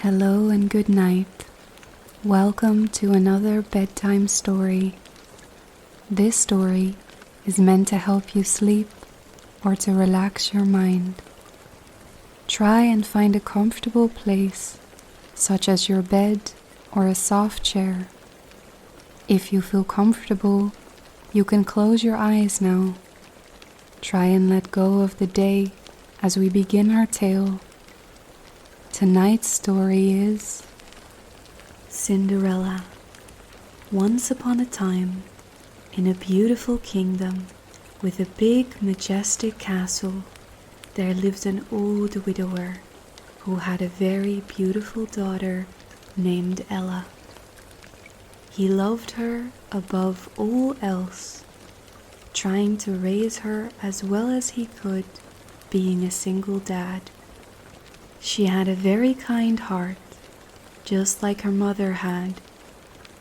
Hello and good night. Welcome to another bedtime story. This story is meant to help you sleep or to relax your mind. Try and find a comfortable place, such as your bed or a soft chair. If you feel comfortable, you can close your eyes now. Try and let go of the day as we begin our tale. Tonight's story is Cinderella. Once upon a time, in a beautiful kingdom with a big, majestic castle, there lived an old widower who had a very beautiful daughter named Ella. He loved her above all else, trying to raise her as well as he could, being a single dad. She had a very kind heart, just like her mother had,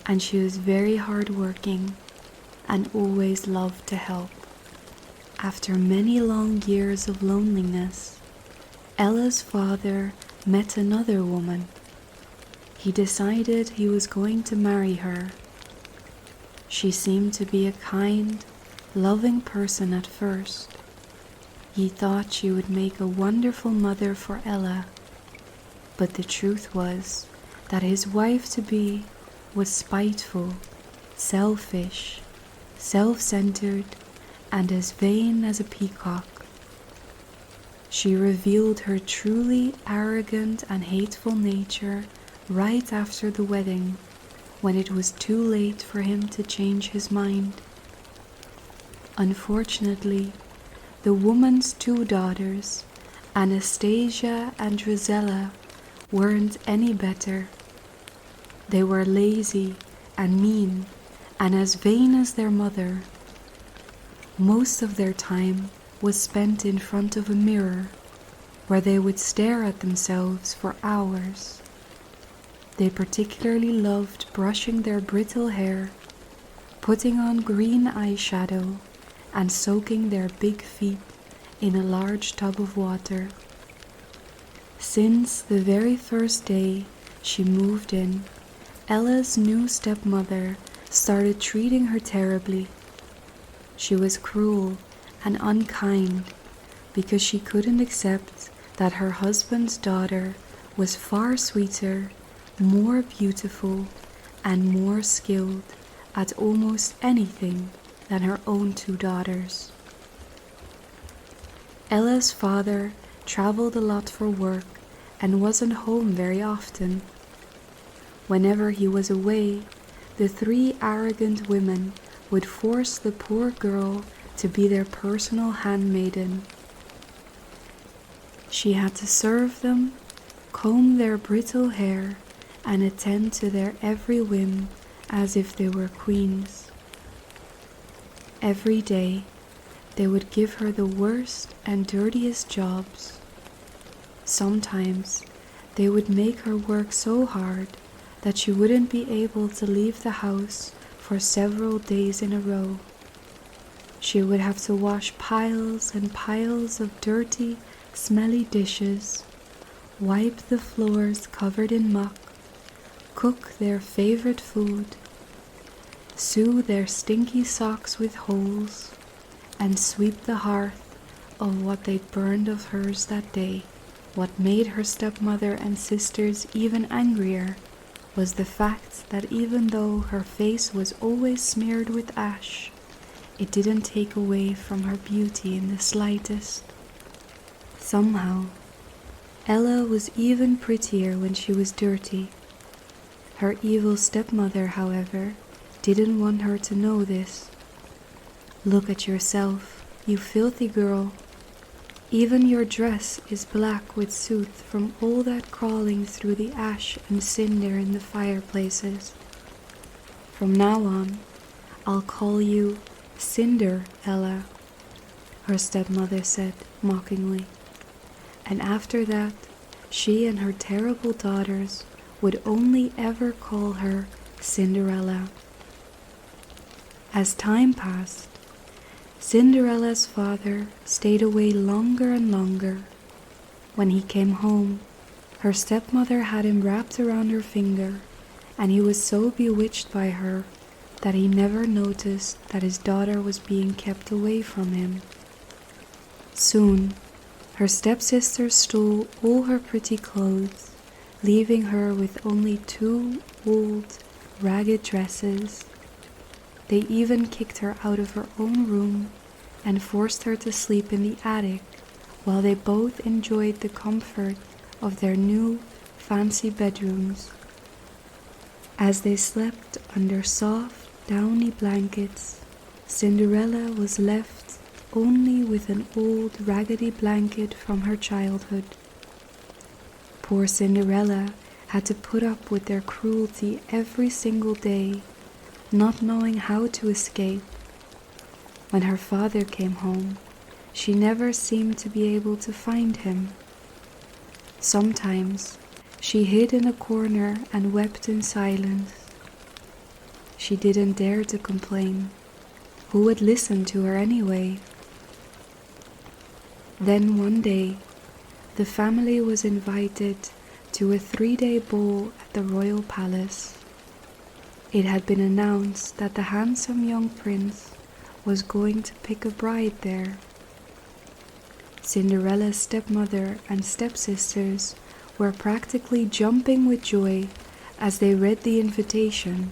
and she was very hard-working and always loved to help. After many long years of loneliness, Ella's father met another woman. He decided he was going to marry her. She seemed to be a kind, loving person at first. He thought she would make a wonderful mother for Ella, but the truth was that his wife-to-be was spiteful, selfish, self-centered, and as vain as a peacock. She revealed her truly arrogant and hateful nature right after the wedding, when it was too late for him to change his mind. Unfortunately, the woman's two daughters, Anastasia and Rosella, weren't any better. They were lazy and mean and as vain as their mother. Most of their time was spent in front of a mirror, where they would stare at themselves for hours. They particularly loved brushing their brittle hair, putting on green eyeshadow, and soaking their big feet in a large tub of water. Since the very first day she moved in, Ella's new stepmother started treating her terribly. She was cruel and unkind because she couldn't accept that her husband's daughter was far sweeter, more beautiful, and more skilled at almost anything than her own two daughters. Ella's father traveled a lot for work and wasn't home very often. Whenever he was away, the three arrogant women would force the poor girl to be their personal handmaiden. She had to serve them, comb their brittle hair, and attend to their every whim as if they were queens. Every day, they would give her the worst and dirtiest jobs. Sometimes, they would make her work so hard that she wouldn't be able to leave the house for several days in a row. She would have to wash piles and piles of dirty, smelly dishes, wipe the floors covered in muck, cook their favorite food, sew their stinky socks with holes, and sweep the hearth of what they'd burned of hers that day. What made her stepmother and sisters even angrier was the fact that even though her face was always smeared with ash, it didn't take away from her beauty in the slightest. Somehow, Ella was even prettier when she was dirty. Her evil stepmother, however, didn't want her to know this. "Look at yourself, you filthy girl. Even your dress is black with soot from all that crawling through the ash and cinder in the fireplaces. From now on, I'll call you Cinderella," her stepmother said mockingly. And after that, she and her terrible daughters would only ever call her Cinderella. As time passed, Cinderella's father stayed away longer and longer. When he came home, Her stepmother had him wrapped around her finger, and he was so bewitched by her that he never noticed that his daughter was being kept away from him. Soon, her stepsister stole all her pretty clothes, leaving her with only 2 old, ragged dresses. They even kicked her out of her own room and forced her to sleep in the attic while they both enjoyed the comfort of their new, fancy bedrooms. As they slept under soft, downy blankets, Cinderella was left only with an old raggedy blanket from her childhood. Poor Cinderella had to put up with their cruelty every single day, not knowing how to escape. When her father came home, she never seemed to be able to find him. Sometimes she hid in a corner and wept in silence. She didn't dare to complain. Who would listen to her anyway? Then one day, the family was invited to a 3-day ball at the royal palace. It had been announced that the handsome young prince was going to pick a bride there. Cinderella's stepmother and stepsisters were practically jumping with joy as they read the invitation,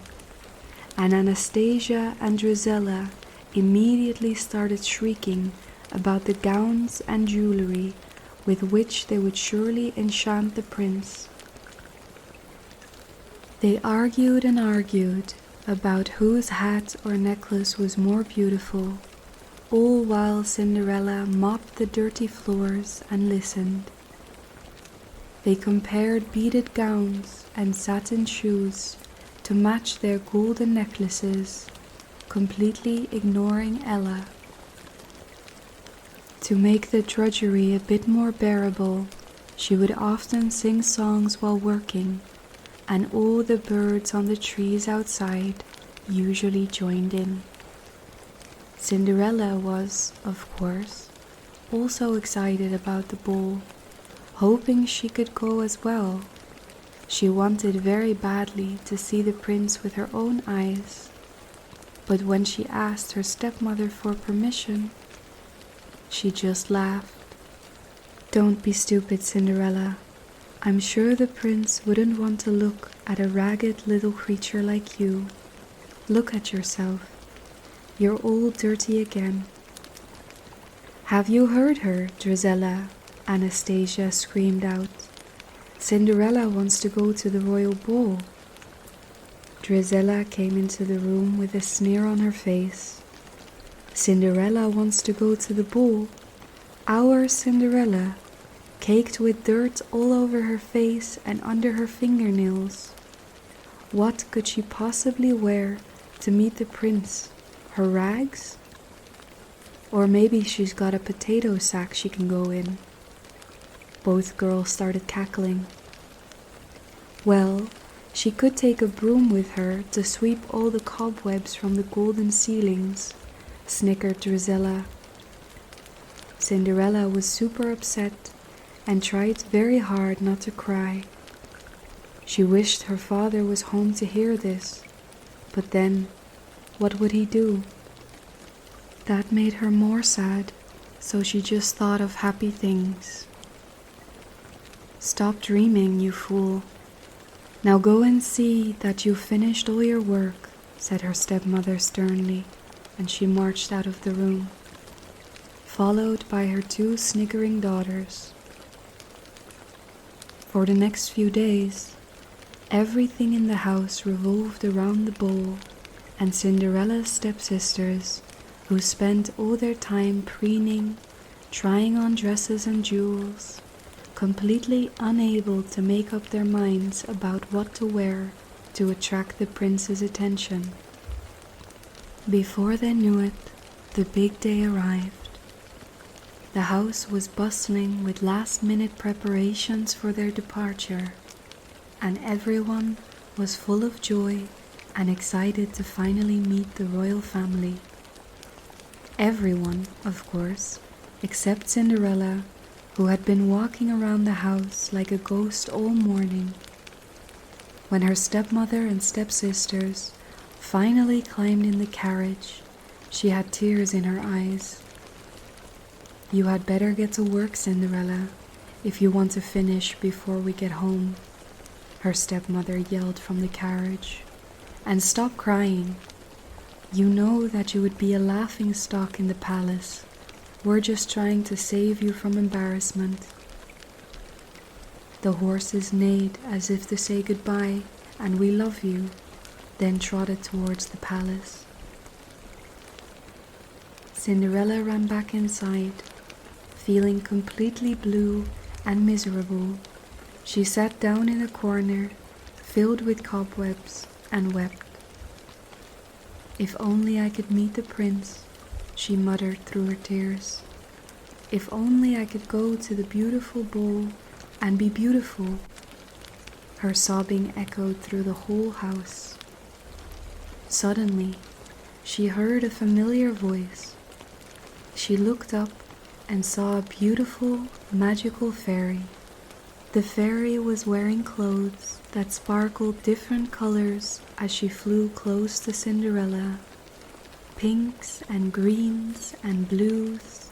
and Anastasia and Drizella immediately started shrieking about the gowns and jewelry with which they would surely enchant the prince. They argued and argued about whose hat or necklace was more beautiful, all while Cinderella mopped the dirty floors and listened. They compared beaded gowns and satin shoes to match their golden necklaces, completely ignoring Ella. To make the drudgery a bit more bearable, she would often sing songs while working, and all the birds on the trees outside usually joined in. Cinderella was, of course, also excited about the ball, hoping she could go as well. She wanted very badly to see the prince with her own eyes, but when she asked her stepmother for permission, she just laughed. "Don't be stupid, Cinderella. I'm sure the prince wouldn't want to look at a ragged little creature like you. Look at yourself. You're all dirty again." "Have you heard her, Drizella?" Anastasia screamed out. "Cinderella wants to go to the royal ball." Drizella came into the room with a sneer on her face. "Cinderella wants to go to the ball? Our Cinderella, caked with dirt all over her face and under her fingernails. What could she possibly wear to meet the prince? Her rags? Or maybe she's got a potato sack she can go in." Both girls started cackling. "Well, she could take a broom with her to sweep all the cobwebs from the golden ceilings," snickered Drizella. Cinderella was super upset and tried very hard not to cry. She wished her father was home to hear this, but then, what would he do? That made her more sad, so she just thought of happy things. "Stop dreaming, you fool. Now go and see that you've finished all your work," said her stepmother sternly, and she marched out of the room, followed by her 2 sniggering daughters. For the next few days, everything in the house revolved around the bowl, and Cinderella's stepsisters, who spent all their time preening, trying on dresses and jewels, completely unable to make up their minds about what to wear to attract the prince's attention. Before they knew it, the big day arrived. The house was bustling with last-minute preparations for their departure, and everyone was full of joy and excited to finally meet the royal family. Everyone, of course, except Cinderella, who had been walking around the house like a ghost all morning. When her stepmother and stepsisters finally climbed in the carriage, she had tears in her eyes. "You had better get to work, Cinderella, if you want to finish before we get home," her stepmother yelled from the carriage. "And stop crying. You know that you would be a laughing stock in the palace. We're just trying to save you from embarrassment." The horses neighed as if to say goodbye and "we love you," then trotted towards the palace. Cinderella ran back inside, feeling completely blue and miserable. She sat down in a corner, filled with cobwebs, and wept. "If only I could meet the prince," she muttered through her tears. "If only I could go to the beautiful ball and be beautiful." Her sobbing echoed through the whole house. Suddenly, she heard a familiar voice. She looked up and saw a beautiful, magical fairy. The fairy was wearing clothes that sparkled different colors as she flew close to Cinderella. Pinks and greens and blues.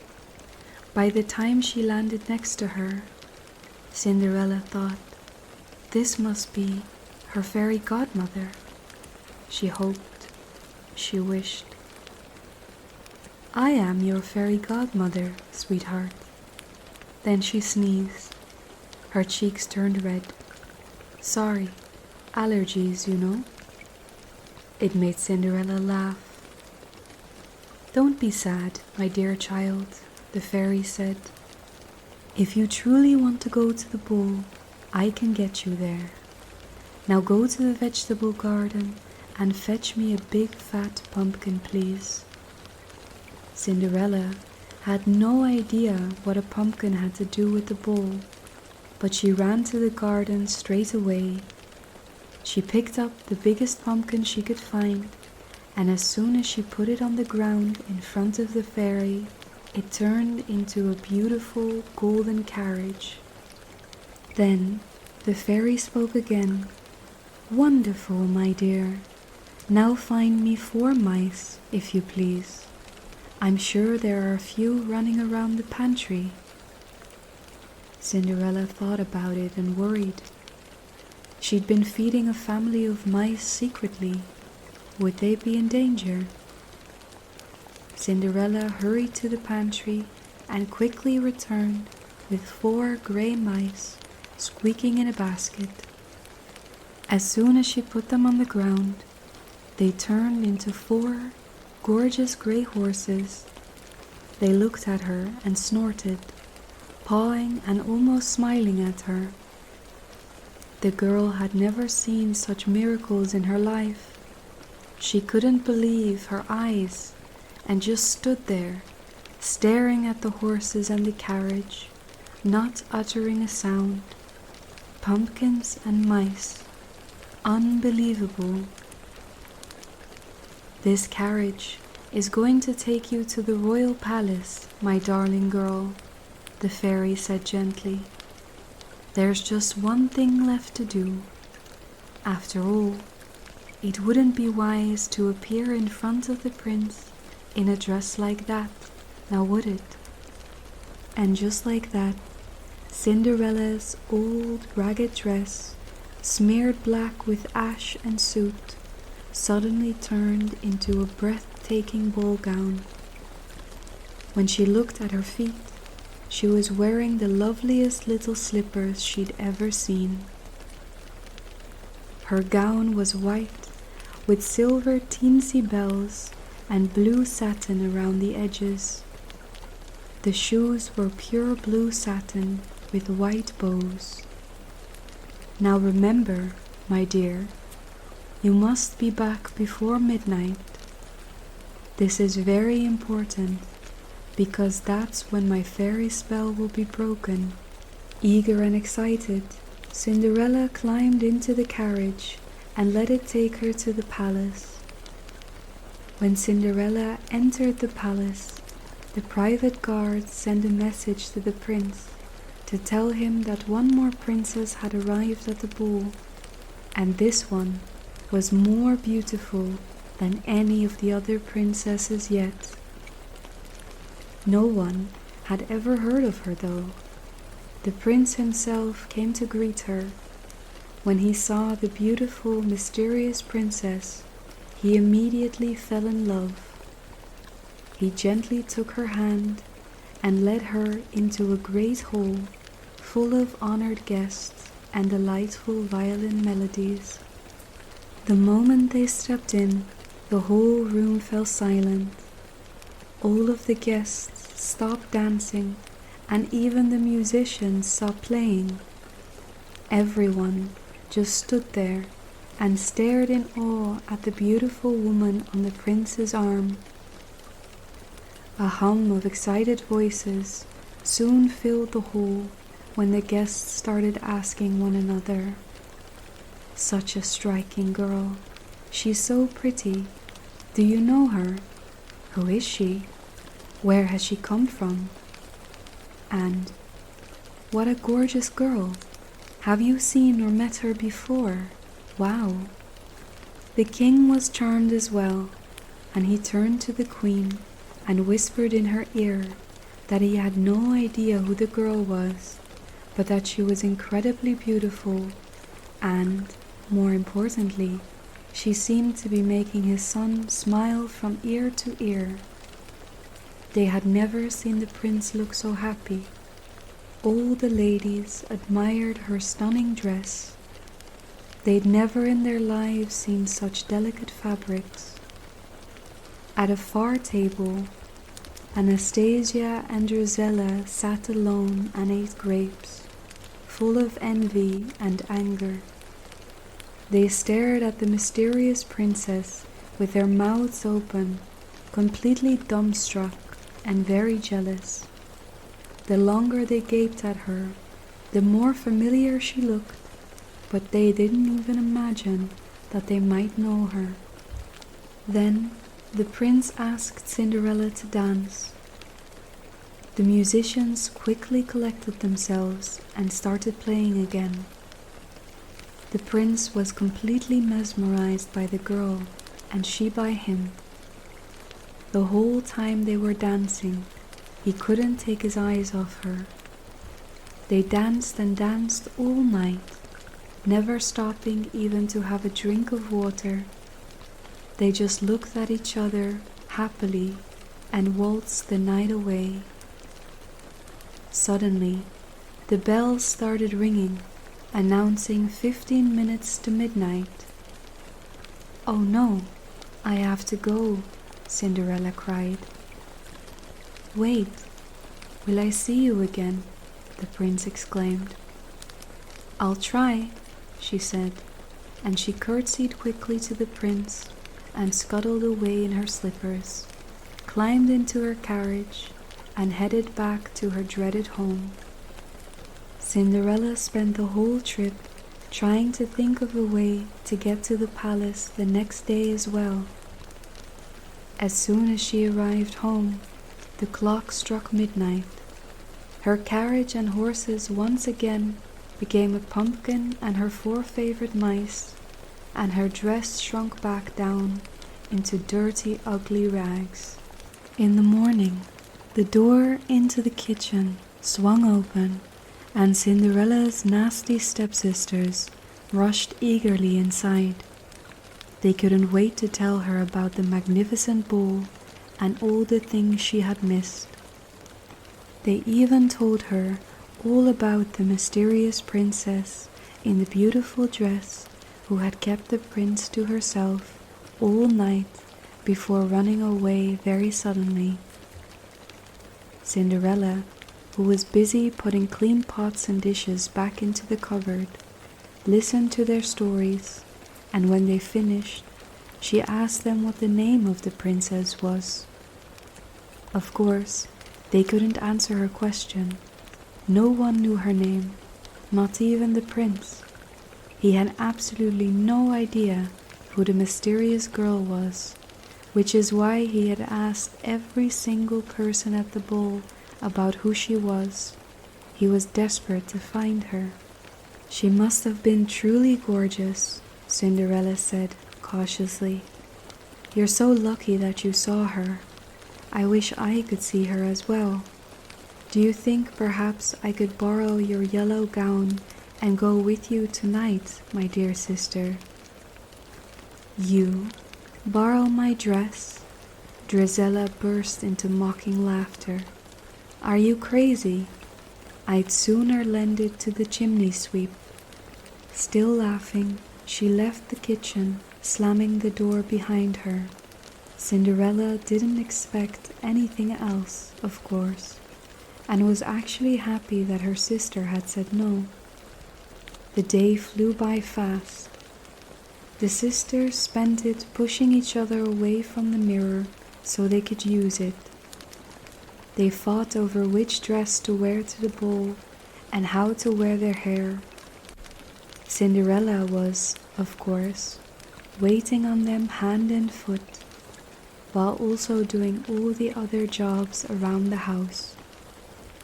By the time she landed next to her, Cinderella thought, this must be her fairy godmother. She hoped, she wished. "I am your fairy godmother, sweetheart." Then she sneezed. Her cheeks turned red. "Sorry, allergies, you know." It made Cinderella laugh. "Don't be sad, my dear child," the fairy said. "If you truly want to go to the ball, I can get you there. Now go to the vegetable garden and fetch me a big fat pumpkin, please." Cinderella had no idea what a pumpkin had to do with the ball, but she ran to the garden straight away. She picked up the biggest pumpkin she could find, and as soon as she put it on the ground in front of the fairy, it turned into a beautiful golden carriage. Then the fairy spoke again. "Wonderful, my dear. Now find me 4 mice, if you please. I'm sure there are a few running around the pantry." Cinderella thought about it and worried. She'd been feeding a family of mice secretly. Would they be in danger? Cinderella hurried to the pantry and quickly returned with 4 gray mice squeaking in a basket. As soon as she put them on the ground, they turned into 4 gorgeous gray horses. They looked at her and snorted, pawing and almost smiling at her. The girl had never seen such miracles in her life. She couldn't believe her eyes and just stood there, staring at the horses and the carriage, not uttering a sound. Pumpkins and mice. Unbelievable. "This carriage is going to take you to the royal palace, my darling girl," the fairy said gently. "There's just one thing left to do. After all, it wouldn't be wise to appear in front of the prince in a dress like that, now would it?" And just like that, Cinderella's old ragged dress, smeared black with ash and soot, suddenly turned into a breathtaking ball gown. When she looked at her feet, she was wearing the loveliest little slippers she'd ever seen. Her gown was white, with silver teensy bells and blue satin around the edges. The shoes were pure blue satin with white bows. "Now remember, my dear, you must be back before midnight. This is very important, because that's when my fairy spell will be broken." Eager and excited, Cinderella climbed into the carriage and let it take her to the palace. When Cinderella entered the palace, the private guard sent a message to the prince to tell him that one more princess had arrived at the ball, and this one was more beautiful than any of the other princesses yet. No one had ever heard of her though. The prince himself came to greet her. When he saw the beautiful, mysterious princess, he immediately fell in love. He gently took her hand and led her into a great hall full of honored guests and delightful violin melodies. The moment they stepped in, the whole room fell silent. All of the guests stopped dancing, and even the musicians stopped playing. Everyone just stood there and stared in awe at the beautiful woman on the prince's arm. A hum of excited voices soon filled the hall when the guests started asking one another, "Such a striking girl. She's so pretty. Do you know her? Who is she? Where has she come from?" And, "What a gorgeous girl. Have you seen or met her before? Wow." The king was charmed as well, and he turned to the queen and whispered in her ear that he had no idea who the girl was, but that she was incredibly beautiful, and, more importantly, she seemed to be making his son smile from ear to ear. They had never seen the prince look so happy. All the ladies admired her stunning dress. They'd never in their lives seen such delicate fabrics. At a far table, Anastasia and Rosella sat alone and ate grapes, full of envy and anger. They stared at the mysterious princess with their mouths open, completely dumbstruck and very jealous. The longer they gaped at her, the more familiar she looked, but they didn't even imagine that they might know her. Then the prince asked Cinderella to dance. The musicians quickly collected themselves and started playing again. The prince was completely mesmerized by the girl, and she by him. The whole time they were dancing, he couldn't take his eyes off her. They danced and danced all night, never stopping even to have a drink of water. They just looked at each other happily and waltzed the night away. Suddenly, the bells started ringing, announcing 15 minutes to midnight. "Oh no, I have to go," Cinderella cried. "Wait, will I see you again?" the prince exclaimed. "I'll try," she said, and she curtsied quickly to the prince and scuttled away in her slippers, climbed into her carriage, and headed back to her dreaded home. Cinderella spent the whole trip trying to think of a way to get to the palace the next day as well. As soon as she arrived home, the clock struck midnight. Her carriage and horses once again became a pumpkin and her 4 favorite mice, and her dress shrunk back down into dirty, ugly rags. In the morning, the door into the kitchen swung open, and Cinderella's nasty stepsisters rushed eagerly inside. They couldn't wait to tell her about the magnificent ball and all the things she had missed. They even told her all about the mysterious princess in the beautiful dress who had kept the prince to herself all night before running away very suddenly. Cinderella, who was busy putting clean pots and dishes back into the cupboard, listened to their stories, and when they finished, she asked them what the name of the princess was. Of course, they couldn't answer her question. No one knew her name, not even the prince. He had absolutely no idea who the mysterious girl was, which is why he had asked every single person at the ball about who she was. He was desperate to find her. "She must have been truly gorgeous," Cinderella said cautiously. "You're so lucky that you saw her. I wish I could see her as well. Do you think perhaps I could borrow your yellow gown and go with you tonight, my dear sister?" "You? Borrow my dress?" Drizella burst into mocking laughter. "Are you crazy? I'd sooner lend it to the chimney sweep." Still laughing, she left the kitchen, slamming the door behind her. Cinderella didn't expect anything else, of course, and was actually happy that her sister had said no. The day flew by fast. The sisters spent it pushing each other away from the mirror so they could use it. They fought over which dress to wear to the ball and how to wear their hair. Cinderella was, of course, waiting on them hand and foot, while also doing all the other jobs around the house.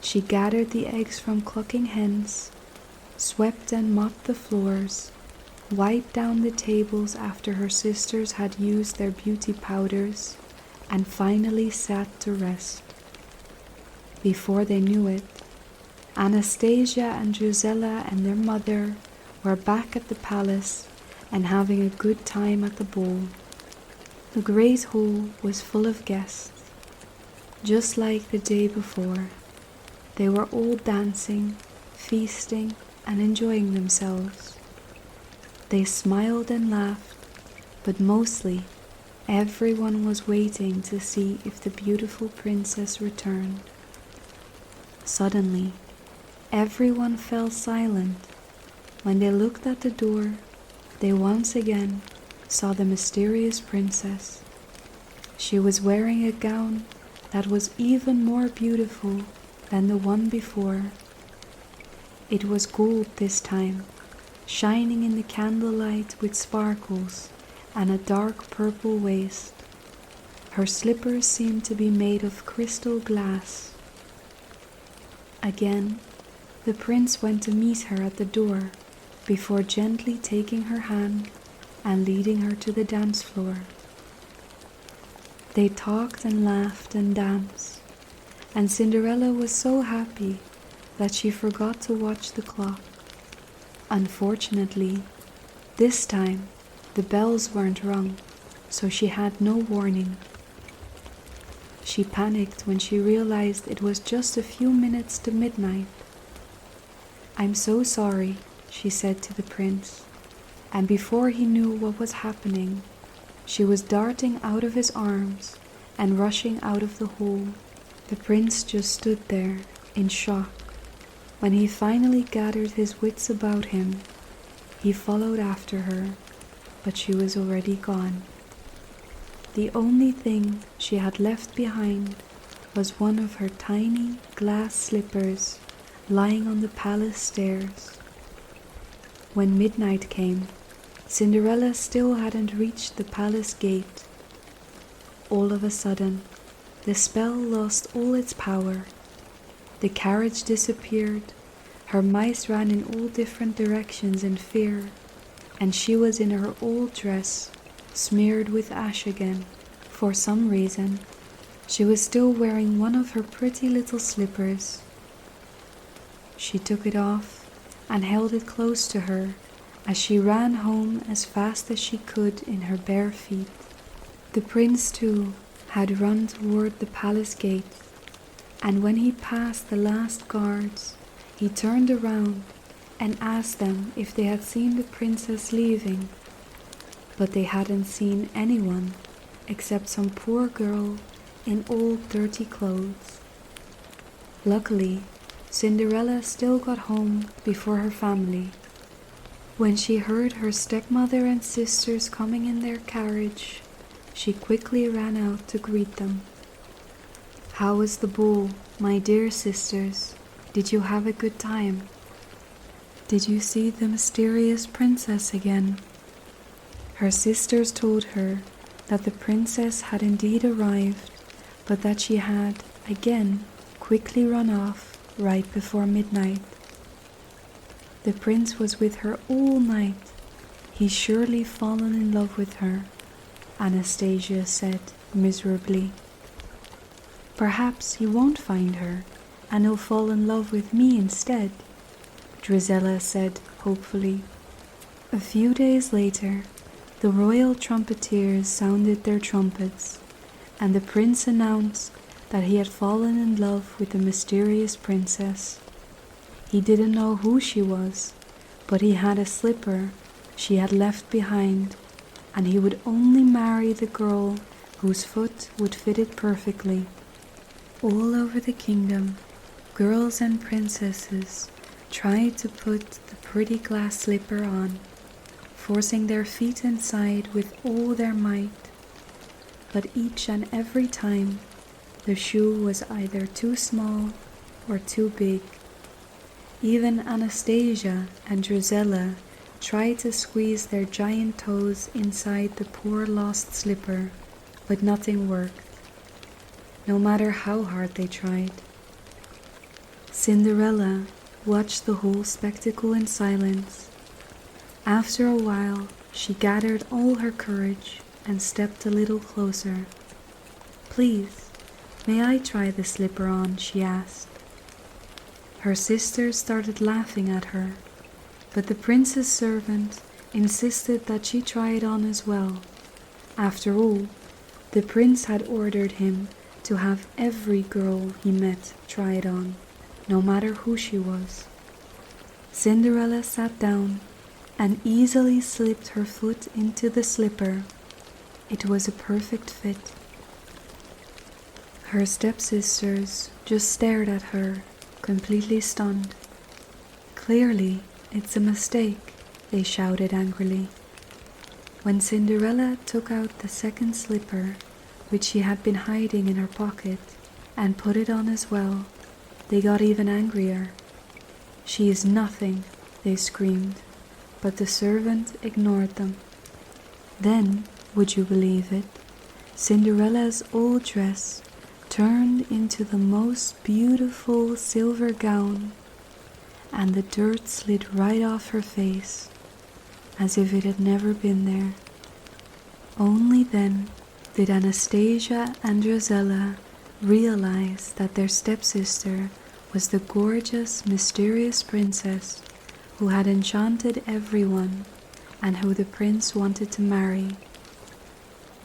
She gathered the eggs from clucking hens, swept and mopped the floors, wiped down the tables after her sisters had used their beauty powders, and finally sat to rest. Before they knew it, Anastasia and Drizella and their mother were back at the palace and having a good time at the ball. The great hall was full of guests, just like the day before. They were all dancing, feasting, and enjoying themselves. They smiled and laughed, but mostly everyone was waiting to see if the beautiful princess returned. Suddenly, everyone fell silent. When they looked at the door, they once again saw the mysterious princess. She was wearing a gown that was even more beautiful than the one before. It was gold this time, shining in the candlelight with sparkles and a dark purple waist. Her slippers seemed to be made of crystal glass. Again, the prince went to meet her at the door before gently taking her hand and leading her to the dance floor. They talked and laughed and danced, and Cinderella was so happy that she forgot to watch the clock. Unfortunately, this time the bells weren't rung, so she had no warning. She panicked when she realized it was just a few minutes to midnight. "I'm so sorry," she said to the prince, and before he knew what was happening, she was darting out of his arms and rushing out of the hall. The prince just stood there in shock. When he finally gathered his wits about him, he followed after her, but she was already gone. The only thing she had left behind was one of her tiny glass slippers lying on the palace stairs. When midnight came, Cinderella still hadn't reached the palace gate. All of a sudden, the spell lost all its power. The carriage disappeared, her mice ran in all different directions in fear, and she was in her old dress, smeared with ash again. For some reason, she was still wearing one of her pretty little slippers. She took it off and held it close to her as she ran home as fast as she could in her bare feet. The prince, too, had run toward the palace gate, and when he passed the last guards, he turned around and asked them if they had seen the princess leaving. But they hadn't seen anyone except some poor girl in old dirty clothes. Luckily, Cinderella still got home before her family. When she heard her stepmother and sisters coming in their carriage, she quickly ran out to greet them. "How was the ball, my dear sisters? Did you have a good time? Did you see the mysterious princess again?" Her sisters told her that the princess had indeed arrived, but that she had, again, quickly run off right before midnight. The prince was with her all night. He's surely fallen in love with her, Anastasia said miserably. Perhaps he won't find her, and he'll fall in love with me instead, Drizella said hopefully. A few days later, the royal trumpeters sounded their trumpets, and the prince announced that he had fallen in love with the mysterious princess. He didn't know who she was, but he had a slipper she had left behind, and he would only marry the girl whose foot would fit it perfectly. All over the kingdom, girls and princesses tried to put the pretty glass slipper on, forcing their feet inside with all their might. But each and every time, the shoe was either too small or too big. Even Anastasia and Drizella tried to squeeze their giant toes inside the poor lost slipper, but nothing worked, no matter how hard they tried. Cinderella watched the whole spectacle in silence. After a while, she gathered all her courage and stepped a little closer. "Please, may I try the slipper on?" she asked. Her sisters started laughing at her, but the prince's servant insisted that she try it on as well. After all, the prince had ordered him to have every girl he met try it on, no matter who she was. Cinderella sat down and easily slipped her foot into the slipper. It was a perfect fit. Her stepsisters just stared at her, completely stunned. "Clearly, it's a mistake," they shouted angrily. When Cinderella took out the second slipper, which she had been hiding in her pocket, and put it on as well, they got even angrier. "She is nothing," they screamed, but the servant ignored them. Then, would you believe it, Cinderella's old dress turned into the most beautiful silver gown, and the dirt slid right off her face, as if it had never been there. Only then did Anastasia and Drizella realize that their stepsister was the gorgeous, mysterious princess who had enchanted everyone and who the prince wanted to marry.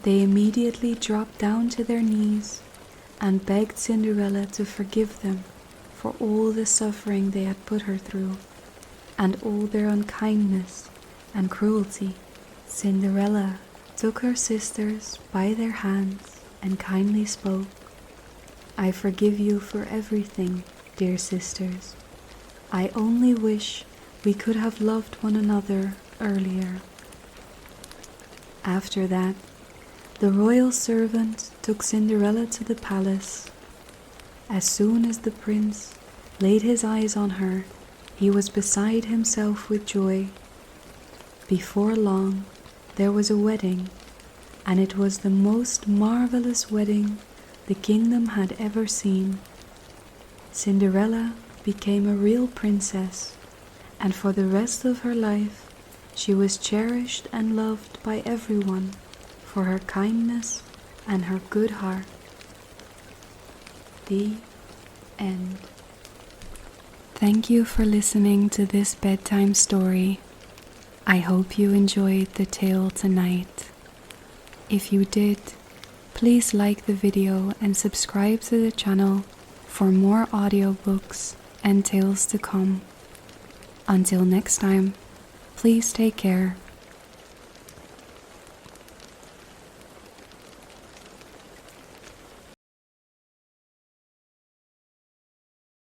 They immediately dropped down to their knees and begged Cinderella to forgive them for all the suffering they had put her through, and all their unkindness and cruelty. Cinderella took her sisters by their hands and kindly spoke. "I forgive you for everything, dear sisters. I only wish we could have loved one another earlier." After that, the royal servant took Cinderella to the palace. As soon as the prince laid his eyes on her, he was beside himself with joy. Before long, there was a wedding, and it was the most marvelous wedding the kingdom had ever seen. Cinderella became a real princess, and for the rest of her life, she was cherished and loved by everyone for her kindness and her good heart. The end. Thank you for listening to this bedtime story. I hope you enjoyed the tale tonight. If you did, please like the video and subscribe to the channel for more audiobooks and tales to come. Until next time, please take care.